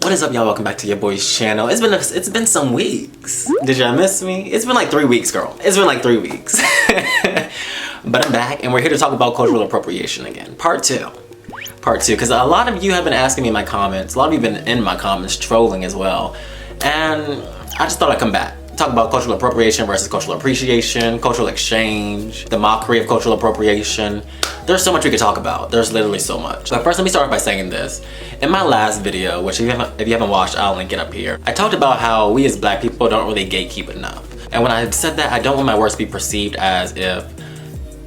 What is up, y'all? Welcome back to your boy's channel. It's been some weeks. Did y'all miss me? It's been like 3 weeks, girl. It's been like 3 weeks. But I'm back and we're here to talk about cultural appropriation again. Part two, because a lot of you have been asking me in my comments. A lot of you have been in my comments trolling as well. And I just thought I'd come back. Talk about cultural appropriation versus cultural appreciation, cultural exchange, the mockery of cultural appropriation. There's so much we could talk about. There's literally so much. But first, let me start by saying this. In my last video, which if you haven't watched, I'll link it up here. I talked about how we as black people don't really gatekeep enough. And when I said that, I don't want my words to be perceived as if,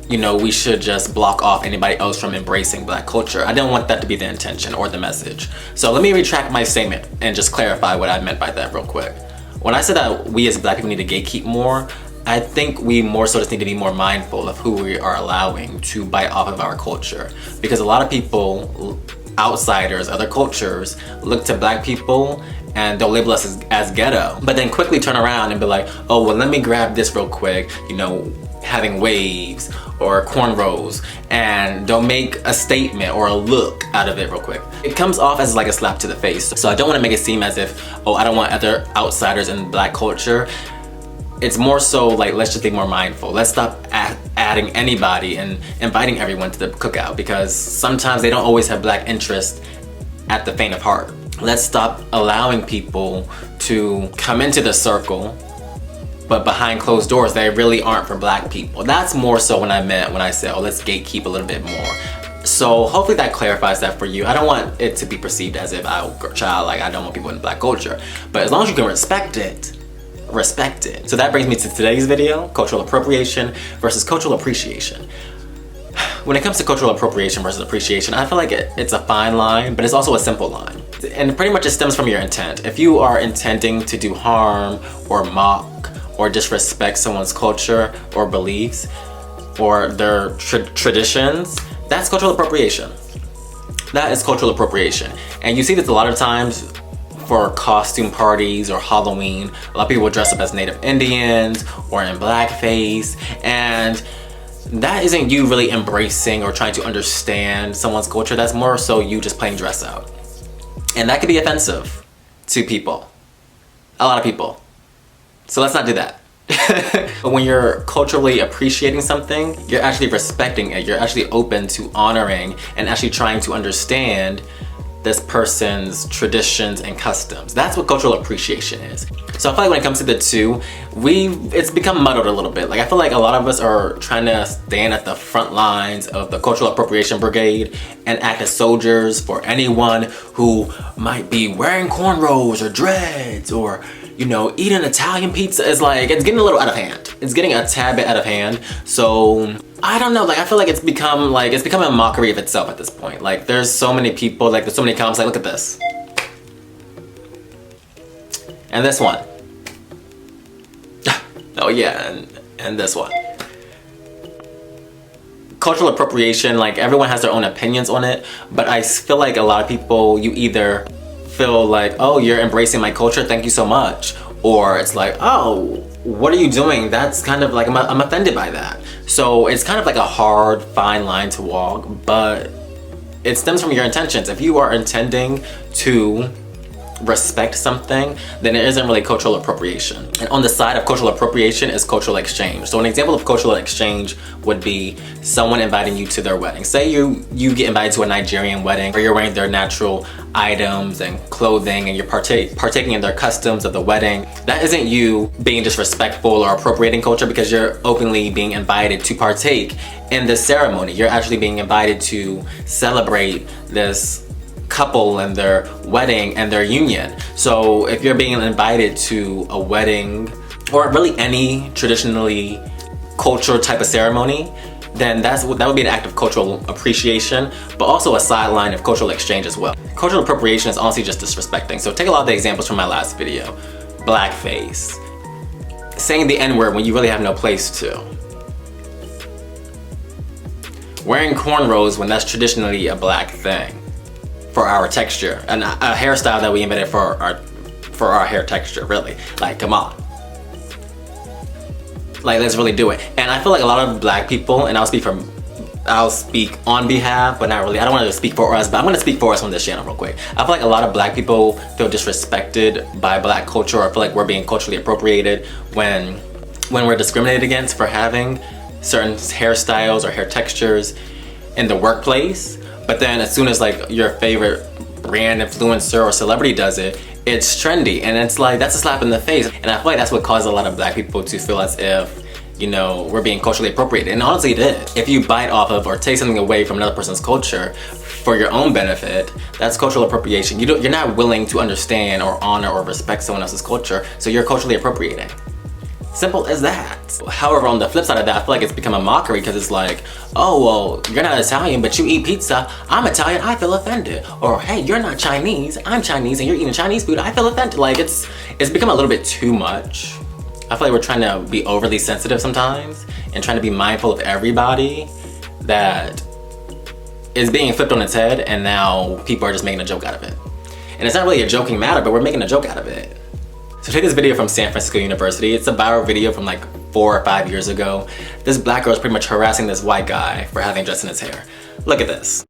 you know, we should just block off anybody else from embracing black culture. I didn't want that to be the intention or the message. So let me retract my statement and just clarify what I meant by that real quick. When I said that we as black people need to gatekeep more, I think we more so just need to be more mindful of who we are allowing to bite off of our culture. Because a lot of people, outsiders, other cultures, look to black people and they'll label us as ghetto, but then quickly turn around and be like, oh, well, let me grab this real quick, you know, having waves or cornrows, and they'll make a statement or a look out of it real quick. It comes off as like a slap to the face. So I don't want to make it seem as if, oh, I don't want other outsiders in black culture. It's more so like, let's just be more mindful. Let's stop adding anybody and inviting everyone to the cookout, because sometimes they don't always have black interest at the faint of heart. Let's stop allowing people to come into the circle, but behind closed doors, they really aren't for black people. That's more so what I meant when I said, oh, let's gatekeep a little bit more. So hopefully that clarifies that for you. I don't want it to be perceived as if I don't want people in black culture. But as long as you can respect it, respect it. So that brings me to today's video, cultural appropriation versus cultural appreciation. When it comes to cultural appropriation versus appreciation, I feel like it's a fine line, but it's also a simple line. And pretty much it stems from your intent. If you are intending to do harm or mock or disrespect someone's culture or beliefs or their traditions, that's cultural appropriation. That is cultural appropriation. And you see this a lot of times for costume parties or Halloween. A lot of people dress up as Native Indians or in blackface, and that isn't you really embracing or trying to understand someone's culture. That's more so you just playing dress out. And that could be offensive to people, a lot of people. So let's not do that. But when you're culturally appreciating something, you're actually respecting it. You're actually open to honoring and actually trying to understand this person's traditions and customs. That's what cultural appreciation is. So I feel like when it comes to the two, it's become muddled a little bit. Like I feel like a lot of us are trying to stand at the front lines of the cultural appropriation brigade and act as soldiers for anyone who might be wearing cornrows or dreads or, you know, eating Italian pizza. It's getting a little out of hand. It's getting a tad bit out of hand. So I don't know, like I feel like it's become a mockery of itself at this point. Like there's so many people, like there's so many comments like, look at this. And this one. Oh yeah, and this one. Cultural appropriation, like everyone has their own opinions on it, but I feel like a lot of people, you either feel like, oh, you're embracing my culture, thank you so much. Or it's like, oh, what are you doing? That's kind of like, I'm offended by that. So it's kind of like a hard, fine line to walk, but it stems from your intentions. If you are intending to respect something, then it isn't really cultural appropriation. And on the side of cultural appropriation is cultural exchange. So an example of cultural exchange would be someone inviting you to their wedding. Say you get invited to a Nigerian wedding where you're wearing their natural items and clothing and you're partaking in their customs of the wedding. That isn't you being disrespectful or appropriating culture, because you're openly being invited to partake in this ceremony. You're actually being invited to celebrate this couple and their wedding and their union. So if you're being invited to a wedding or really any traditionally cultural type of ceremony, then that would be an act of cultural appreciation, but also a sideline of cultural exchange as well. Cultural appropriation is honestly just disrespecting. So take a lot of the examples from my last video. Blackface, saying the N-word when you really have no place to, wearing cornrows when that's traditionally a black thing for our texture, and a hairstyle that we invented for our hair texture, really. Like, come on. Like, let's really do it. And I feel like a lot of black people, and I'll speak from I'll speak on behalf, but not really. I don't want to speak for us, but I'm going to speak for us on this channel real quick. I feel like a lot of black people feel disrespected by black culture, or feel like we're being culturally appropriated when we're discriminated against for having certain hairstyles or hair textures in the workplace. But then as soon as like your favorite brand influencer or celebrity does it, it's trendy, and it's like, that's a slap in the face. And I feel like that's what caused a lot of black people to feel as if, you know, we're being culturally appropriated. And honestly it is. If you bite off of or take something away from another person's culture for your own benefit, that's cultural appropriation. You're not willing to understand or honor or respect someone else's culture, so you're culturally appropriating. Simple as that. However, on the flip side of that, I feel like it's become a mockery, because it's like, oh, well, you're not Italian, but you eat pizza. I'm Italian, I feel offended. Or, hey, you're not Chinese, I'm Chinese, and you're eating Chinese food, I feel offended. Like, it's become a little bit too much. I feel like we're trying to be overly sensitive sometimes, and trying to be mindful of everybody that is being flipped on its head, and now people are just making a joke out of it. And it's not really a joking matter, but we're making a joke out of it. So take this video from San Francisco University. It's a viral video from like 4 or 5 years ago. This black girl is pretty much harassing this white guy for having dreads in his hair. Look at this.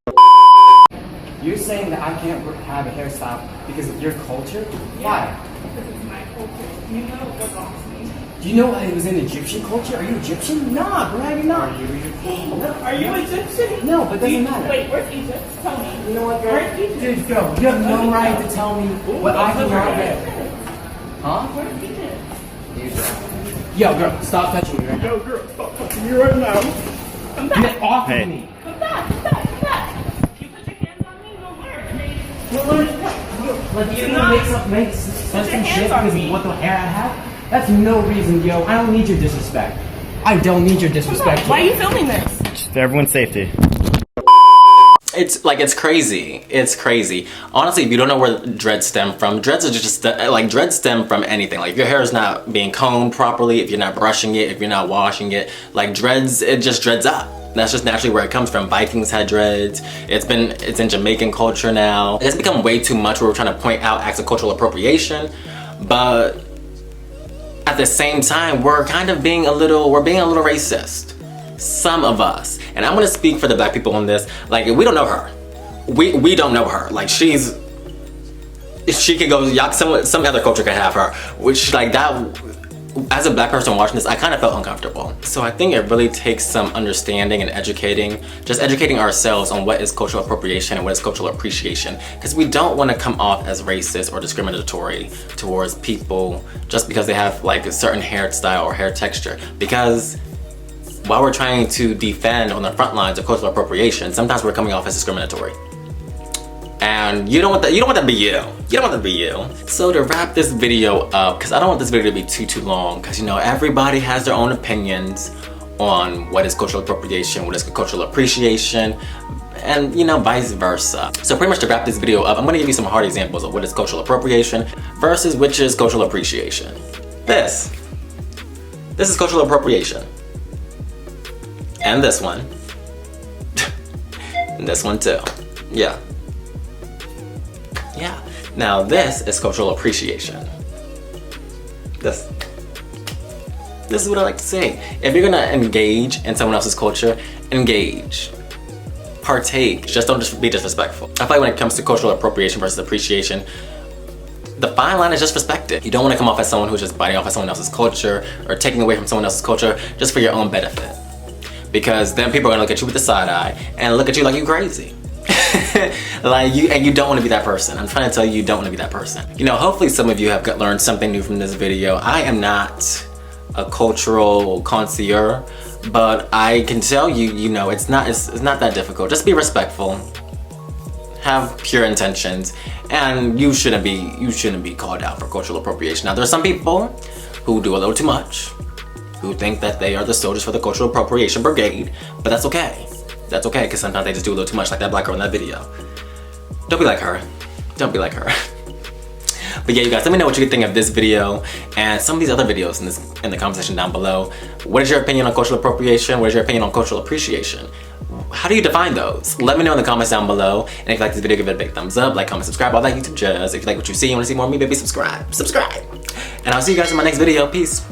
You're saying that I can't have a hairstyle because of your culture? Why? Because it's my culture. You know what belongs to me. Do you know it was an Egyptian culture? Are you Egyptian? Nah, bro, you're not. Are you Egyptian? No, but doesn't matter. Wait, where's Egypt? Tell me. You know what, girl? Where's Egypt? Dude, girl, you have no right to tell me what I can have. Huh? Where's Egypt? Yo, girl, stop touching me right now. Yo, girl, stop touching me right now. Come back. Get off of me. Come back. You put your hands on me, no words. Well, like, you make some shit because of what the hair I have? That's no reason, yo. I don't need your disrespect. I don't need your disrespect. Why are you filming this? Just for everyone's safety. It's crazy. It's crazy. Honestly, if you don't know where dreads stem from, dreads are just like, dreads stem from anything. Like, if your hair is not being combed properly, if you're not brushing it, if you're not washing it, like dreads, it just dreads up. That's just naturally where it comes from. Vikings had dreads. It's in Jamaican culture now. It's become way too much where we're trying to point out acts of cultural appropriation, but at the same time, we're being a little racist. Some of us. And I'm gonna speak for the black people on this. Like, we don't know her. We don't know her. Like, she could go, some other culture could have her. Which, like, that, as a black person watching this, I kind of felt uncomfortable. So I think it really takes some understanding and educating ourselves on what is cultural appropriation and what is cultural appreciation. Because we don't want to come off as racist or discriminatory towards people just because they have like a certain hairstyle or hair texture. Because while we're trying to defend on the front lines of cultural appropriation, sometimes we're coming off as discriminatory. And you don't want that to be you. You don't want that to be you. So to wrap this video up, because I don't want this video to be too long, because, you know, everybody has their own opinions on what is cultural appropriation, what is cultural appreciation, and, you know, vice versa. So pretty much to wrap this video up, I'm gonna give you some hard examples of what is cultural appropriation versus which is cultural appreciation. This is cultural appropriation. And this one. And this one too. Yeah. Now this is cultural appreciation. This is what I like to say. If you're gonna engage in someone else's culture, engage. Partake. Just don't be disrespectful. I feel like when it comes to cultural appropriation versus appreciation, the fine line is just respect it. You don't want to come off as someone who's just biting off at someone else's culture or taking away from someone else's culture just for your own benefit. Because then people are gonna look at you with the side eye and look at you like you crazy. And you don't want to be that person. I'm trying to tell you, you don't want to be that person. You know, hopefully some of you have learned something new from this video. I am not a cultural connoisseur, but I can tell you, you know, it's not that difficult. Just be respectful, have pure intentions, and you shouldn't be called out for cultural appropriation. Now, there's some people who do a little too much, who think that they are the soldiers for the cultural appropriation brigade, but that's okay. That's okay, because sometimes they just do a little too much, like that black girl in that video. Don't be like her. Don't be like her. But yeah, you guys, let me know what you think of this video and some of these other videos in the comment section down below. What is your opinion on cultural appropriation? What is your opinion on cultural appreciation? How do you define those? Let me know in the comments down below. And if you like this video, give it a big thumbs up, like, comment, subscribe, all that YouTube jazz. If you like what you see and want to see more of me, baby, subscribe. And I'll see you guys in my next video. Peace.